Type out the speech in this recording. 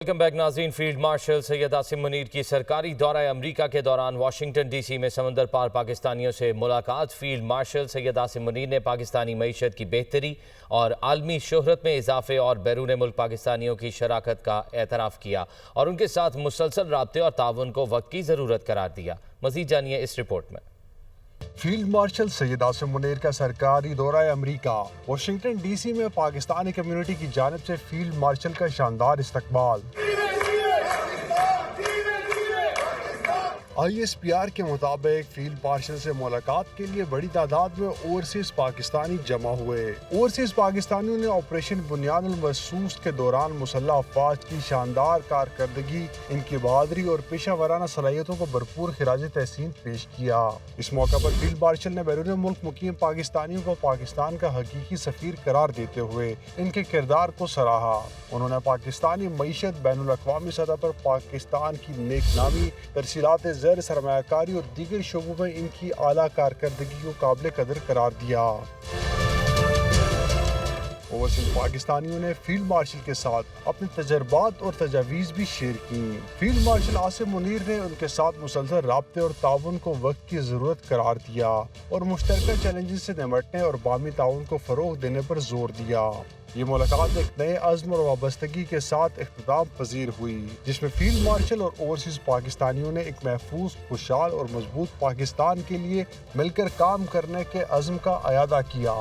Welcome back ناظرین. Field marshal Syed Asim Munir کی سرکاری دورہ امریکہ کے دوران واشنگٹن ڈی سی میں سمندر پار پاکستانیوں سے ملاقات. فیلڈ مارشل سید عاصم منیر نے پاکستانی معیشت کی بہتری اور عالمی شہرت میں اضافے اور بیرون ملک پاکستانیوں کی شراکت کا اعتراف کیا اور ان کے ساتھ مسلسل رابطے اور تعاون کو وقت کی ضرورت قرار دیا. مزید جانیے اس رپورٹ میں. فیلڈ مارشل سید عاصم منیر کا سرکاری دورہ امریکہ. واشنگٹن ڈی سی میں پاکستانی کمیونٹی کی جانب سے فیلڈ مارشل کا شاندار استقبال. آئی ایس پی آر کے مطابق فیلڈ مارشل سے ملاقات کے لیے بڑی تعداد میں اوورسیز پاکستانی جمع ہوئے. اوورسیز پاکستانیوں نے آپریشن بنیاد المرصوص کے دوران مسلح افواج کی شاندار کارکردگی، ان کی بہادری اور پیشہ ورانہ صلاحیتوں کو بھرپور خراج تحسین پیش کیا. اس موقع پر فیلڈ مارشل نے بیرون ملک مقیم پاکستانیوں کو پاکستان کا حقیقی سفیر قرار دیتے ہوئے ان کے کردار کو سراہا. انہوں نے پاکستانی معیشت، بین الاقوامی سطح پر پاکستان کی نیک نامی، ترسیلات زر سرمایہ کاری اور دیگر شعبوں میں ان کی اعلیٰ کارکردگی کو قابل قدر قرار دیا. اوورسیز پاکستانیوں نے فیلڈ مارشل کے ساتھ اپنے تجربات اور تجاویز بھی شیئر کی. فیلڈ مارشل عاصم منیر نے ان کے ساتھ مسلسل رابطے اور تعاون کو وقت کی ضرورت قرار دیا اور مشترکہ چیلنجز سے نمٹنے اور باہمی تعاون کو فروغ دینے پر زور دیا. یہ ملاقات ایک نئے عزم اور وابستگی کے ساتھ اختتام پذیر ہوئی، جس میں فیلڈ مارشل اور اوورسیز پاکستانیوں نے ایک محفوظ، خوشحال اور مضبوط پاکستان کے لیے مل کر کام کرنے کے عزم کا اعادہ کیا.